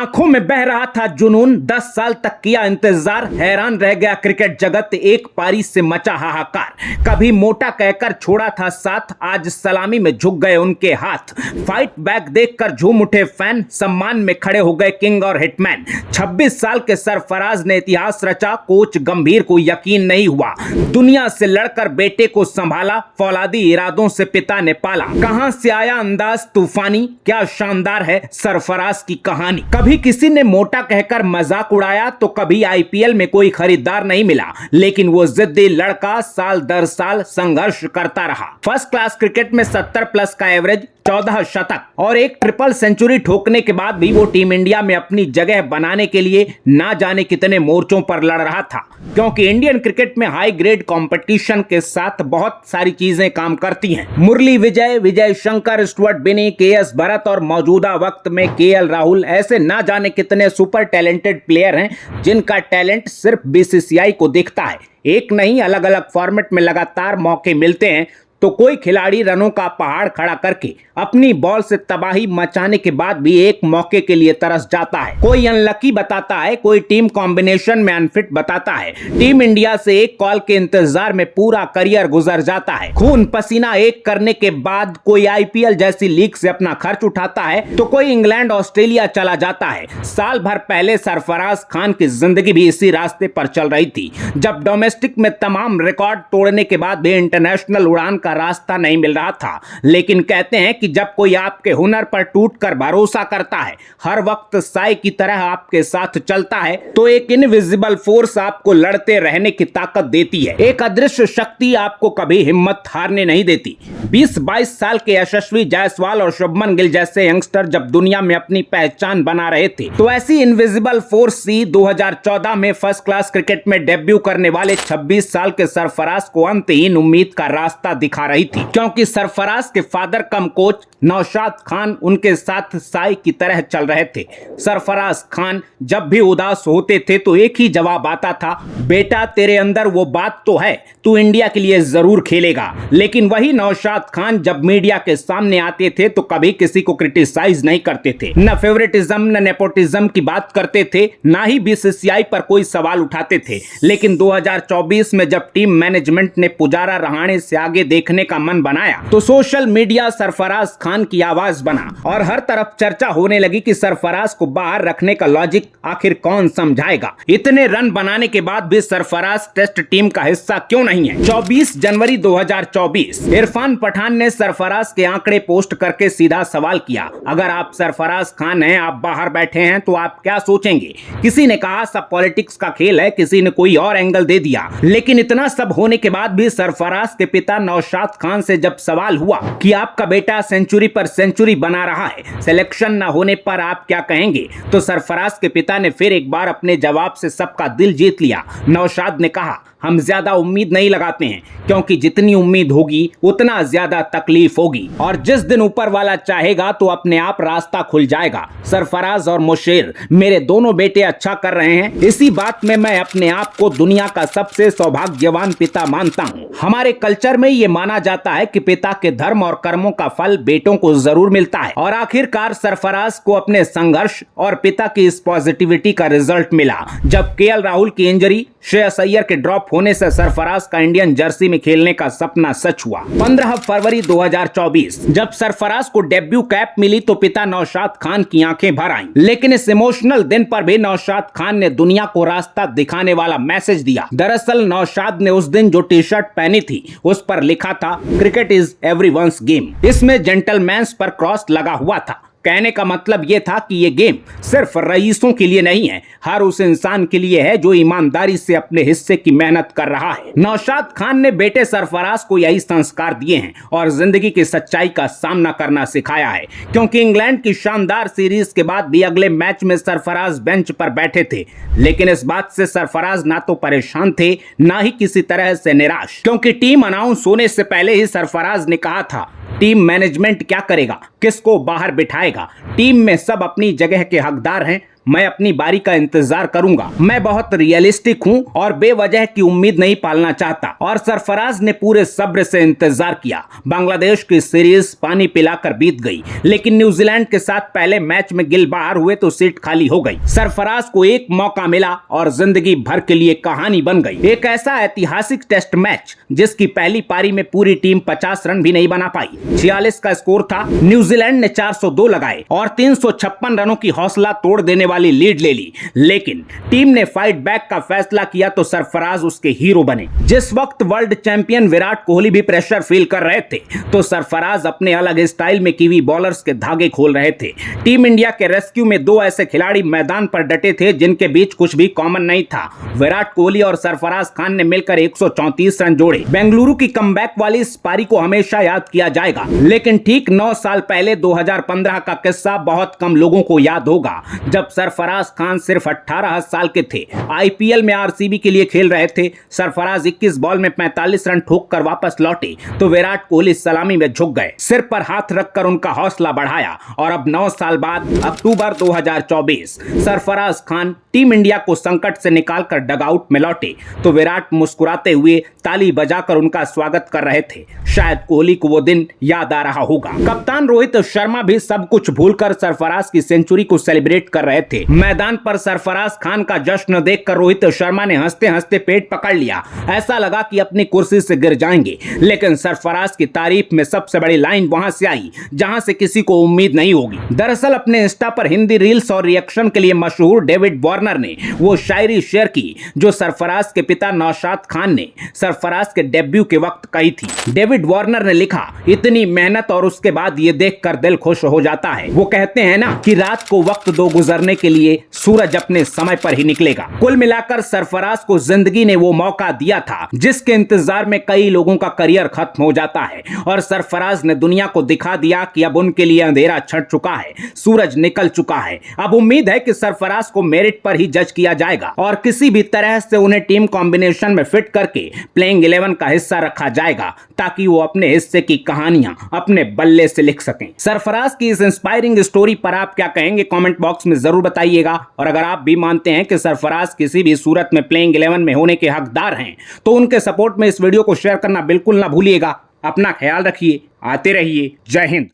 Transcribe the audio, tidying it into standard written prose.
आंखों में बह रहा था जुनून, 10 साल तक किया इंतजार, हैरान रह गया क्रिकेट जगत, एक पारी से मचा हाहाकार। कभी मोटा कहकर छोड़ा था साथ, आज सलामी में झुक गए उनके हाथ। फाइट बैक देखकर झूम उठे फैन, सम्मान में खड़े हो गए किंग और हिटमैन। 26 साल के सरफराज ने इतिहास रचा, कोच गंभीर को यकीन नहीं हुआ। दुनिया से लड़कर बेटे को संभाला, फौलादी इरादों से पिता ने पाला। कहां से आया अंदाज तूफानी, क्या शानदार है सरफराज की कहानी। कभी किसी ने मोटा कहकर मजाक उड़ाया तो कभी आईपीएल में कोई खरीदार नहीं मिला, लेकिन वो जिद्दी लड़का साल दर साल संघर्ष करता रहा। फर्स्ट क्लास क्रिकेट में 70 प्लस का एवरेज, 14 शतक और एक ट्रिपल सेंचुरी ठोकने के बाद भी वो टीम इंडिया में अपनी जगह बनाने के लिए ना जाने कितने मोर्चों पर लड़ रहा था, क्योंकि इंडियन क्रिकेट में हाई ग्रेड कंपटीशन के साथ बहुत सारी चीजें काम करती हैं। मुरली विजय, विजय शंकर, स्टुअर्ट बिनी, केएस भरत और मौजूदा वक्त में केएल राहुल, ऐसे ना जाने कितने सुपर टैलेंटेड प्लेयर हैं जिनका टैलेंट सिर्फ बीसीसीआई को दिखता है। एक नहीं, अलग अलग फॉर्मेट में लगातार मौके मिलते हैं तो कोई खिलाड़ी रनों का पहाड़ खड़ा करके अपनी बॉल से तबाही मचाने के बाद भी एक मौके के लिए तरस जाता है। कोई अनलकी बताता है, कोई टीम कॉम्बिनेशन में अनफिट बताता है। टीम इंडिया से एक कॉल के इंतजार में पूरा करियर गुजर जाता है। खून पसीना एक करने के बाद कोई आईपीएल जैसी लीग से अपना खर्च उठाता है तो कोई इंग्लैंड ऑस्ट्रेलिया चला जाता है। साल भर पहले सरफराज खान की जिंदगी भी इसी रास्ते पर चल रही थी, जब डोमेस्टिक में तमाम रिकॉर्ड तोड़ने के बाद भी इंटरनेशनल उड़ान का रास्ता नहीं मिल रहा था। लेकिन कहते हैं कि जब कोई आपके हुनर पर टूटकर भरोसा करता है, हर वक्त साई की तरह आपके साथ चलता है, तो एक इनविजिबल फोर्स आपको लड़ते रहने की ताकत देती है। एक अदृश्य शक्ति आपको कभी हिम्मत हारने नहीं देती। 20-22 साल के यशस्वी जायसवाल और शुभमन गिल जैसे यंगस्टर जब दुनिया में अपनी पहचान बना रहे थे, तो ऐसी इनविजिबल फोर्स सी 2014 में फर्स्ट क्लास क्रिकेट में डेब्यू करने वाले 26 साल के सरफराज को अंतहीन उम्मीद का रास्ता दिखा रही थी, क्योंकि सरफराज के फादर कम कोच नौशाद खान उनके साथ साई की तरह चल रहे थे। सरफराज खान जब भी उदास होते थे तो एक ही जवाब आता था, बेटा तेरे अंदर वो बात तो है, तू इंडिया के लिए जरूर खेलेगा। लेकिन वही नौशाद खान जब मीडिया के सामने आते थे तो कभी किसी को क्रिटिसाइज नहीं करते थे, न फेवरेटिज्म न नेपोटिज्म की बात करते थे, ना ही बीसीसीआई पर कोई सवाल उठाते थे। लेकिन 2024 में जब टीम मैनेजमेंट ने पुजारा रहाणे से आगे देखने का मन बनाया तो सोशल मीडिया सरफराज खान की आवाज बना और हर तरफ चर्चा होने लगी कि सरफराज को बाहर रखने का लॉजिक आखिर कौन समझाएगा। इतने रन बनाने के बाद भी सरफराज टेस्ट टीम का हिस्सा क्यों नहीं है। 24 जनवरी 2024 इरफान पठान ने सरफराज के आंकड़े पोस्ट करके सीधा सवाल किया, अगर आप सरफराज खान हैं, आप बाहर बैठे हैं तो आप क्या सोचेंगे। किसी ने कहा सब पॉलिटिक्स का खेल है, किसी ने कोई और एंगल दे दिया। लेकिन इतना सब होने के बाद भी सरफराज के पिता नौशाद खान से जब सवाल हुआ कि आपका बेटा सेंचुरी पर सेंचुरी बना रहा है, सिलेक्शन न होने पर आप क्या कहेंगे, तो सरफराज के पिता ने फिर एक बार अपने जवाब से सबका दिल जीत लिया। नौशाद ने कहा, हम ज्यादा उम्मीद नहीं लगाते हैं, क्योंकि जितनी उम्मीद होगी उतना ज्यादा तकलीफ होगी, और जिस दिन ऊपर वाला चाहेगा तो अपने आप रास्ता खुल जाएगा। सरफराज और मुशेर मेरे दोनों बेटे अच्छा कर रहे हैं, इसी बात में मैं अपने आप को दुनिया का सबसे सौभाग्यवान पिता मानता हूँ। हमारे कल्चर में ये माना जाता है कि पिता के धर्म और कर्मों का फल बेटों को जरूर मिलता है, और आखिरकार सरफराज को अपने संघर्ष और पिता की इस पॉजिटिविटी का रिजल्ट मिला। जब केएल राहुल की इंजरी, श्रेयस अय्यर के ड्रॉप होने से सरफराज का इंडियन जर्सी में खेलने का सपना सच हुआ। 15 फरवरी 2024 जब सरफराज को डेब्यू कैप मिली तो पिता नौशाद खान की आंखें भर आईं। लेकिन इस इमोशनल दिन पर भी नौशाद खान ने दुनिया को रास्ता दिखाने वाला मैसेज दिया। दरअसल नौशाद ने उस दिन जो टी शर्ट पहनी थी उस पर लिखा था, क्रिकेट इज एवरीवन्स गेम। इसमें जेंटलमैन्स पर क्रॉस लगा हुआ था। कहने का मतलब यह था कि यह गेम सिर्फ रईसों के लिए नहीं है, हर उस इंसान के लिए है जो ईमानदारी से अपने हिस्से की मेहनत कर रहा है। नौशाद खान ने बेटे सरफराज को यही संस्कार दिए हैं और जिंदगी की सच्चाई का सामना करना सिखाया है, क्योंकि इंग्लैंड की शानदार सीरीज के बाद भी अगले मैच में सरफराज बेंच पर बैठे थे। लेकिन इस बात से सरफराज ना तो परेशान थे, ना ही किसी तरह से निराश, क्योंकि टीम अनाउंस होने से पहले ही सरफराज ने कहा था, टीम मैनेजमेंट क्या करेगा, किसको बाहर बिठाएगा, टीम में सब अपनी जगह के हकदार हैं, मैं अपनी बारी का इंतजार करूंगा। मैं बहुत रियलिस्टिक हूं और बेवजह की उम्मीद नहीं पालना चाहता। और सरफराज ने पूरे सब्र से इंतजार किया। बांग्लादेश की सीरीज पानी पिलाकर बीत गई, लेकिन न्यूजीलैंड के साथ पहले मैच में गिल बाहर हुए तो सीट खाली हो गई। सरफराज को एक मौका मिला और जिंदगी भर के लिए कहानी बन गई। एक ऐसा ऐतिहासिक टेस्ट मैच जिसकी पहली पारी में पूरी टीम 50 रन भी नहीं बना पाई। 46 का स्कोर था। न्यूजीलैंड ने 402 लगाए और 356 रनों की हौसला तोड़ देने वाली लीड ले ली, लेकिन टीम ने फाइट बैक का फैसला किया तो सरफराज उसके हीरो बने। जिस वक्त वर्ल्ड चैंपियन विराट कोहली भी प्रेशर फील कर रहे थे तो सरफराज अपने अलग स्टाइल में कीवी बॉलर्स के धागे खोल रहे थे। टीम इंडिया के रेस्क्यू में दो ऐसे खिलाड़ी मैदान पर डटे थे जिनके बीच कुछ भी कॉमन नहीं था। विराट कोहली और सरफराज खान ने मिलकर 134 रन जोड़े। बेंगलुरु की कमबैक वाली इस पारी को हमेशा याद किया जाएगा, लेकिन ठीक 9 साल पहले 2015 का किस्सा बहुत कम लोगों को याद होगा, जब सरफराज खान सिर्फ 18 साल के थे। आईपीएल में आरसीबी के लिए खेल रहे थे। सरफराज 21 बॉल में 45 रन ठोक कर वापस लौटे तो विराट कोहली सलामी में झुक गए। सिर पर हाथ रखकर उनका हौसला बढ़ाया और अब 9 साल बाद अक्टूबर 2024 सरफराज खान टीम इंडिया को संकट से निकालकर डगआउट में लौटे तो विराट मुस्कुराते हुए ताली बजाकर उनका स्वागत कर रहे थे। शायद कोहली को वो दिन याद आ रहा होगा। कप्तान रोहित शर्मा भी सब कुछ भूलकर सरफराज की सेंचुरी को सेलिब्रेट कर रहे थे। मैदान पर सरफराज खान का जश्न देखकर रोहित शर्मा ने हंसते हंसते पेट पकड़ लिया। ऐसा लगा कि अपनी कुर्सी से गिर जाएंगे, लेकिन सरफराज की तारीफ में सबसे बड़ी लाइन वहां से आई जहां से किसी को उम्मीद नहीं होगी। दरअसल अपने इंस्टा पर हिंदी रील्स और रिएक्शन के लिए मशहूर डेविड वार्नर ने वो शायरी शेयर की जो सरफराज के पिता नौशाद खान ने सरफराज के डेब्यू के वक्त कही थी। डेविड वार्नर ने लिखा, इतनी मेहनत और उसके बाद ये देखकर दिल खुश हो जाता है। वो कहते हैं ना कि रात को वक्त दो गुजरने के लिए सूरज अपने समय पर ही निकलेगा। कुल मिलाकर सरफराज को जिंदगी ने वो मौका दिया था जिसके इंतजार में कई लोगों का करियर खत्म हो जाता है, और सरफराज ने दुनिया को दिखा दिया कि अब उनके लिए अंधेरा छट चुका है, सूरज निकल चुका है। अब उम्मीद है कि सरफराज को मेरिट पर ही जज किया जाएगा और किसी भी तरह से उन्हें टीम कॉम्बिनेशन में फिट करके प्लेइंग 11 का हिस्सा रखा जाएगा ताकि वो अपने हिस्से की कहानियां अपने बल्ले से लिख सकें। सरफराज की इस इंस्पायरिंग स्टोरी पर आप क्या कहेंगे कमेंट बॉक्स में जरूर बताइएगा। और अगर आप भी मानते हैं कि सरफराज किसी भी सूरत में प्लेइंग 11 में होने के हकदार हैं तो उनके सपोर्ट में इस वीडियो को शेयर करना बिल्कुल ना भूलिएगा। अपना ख्याल रखिए, आते रहिए। जय हिंद।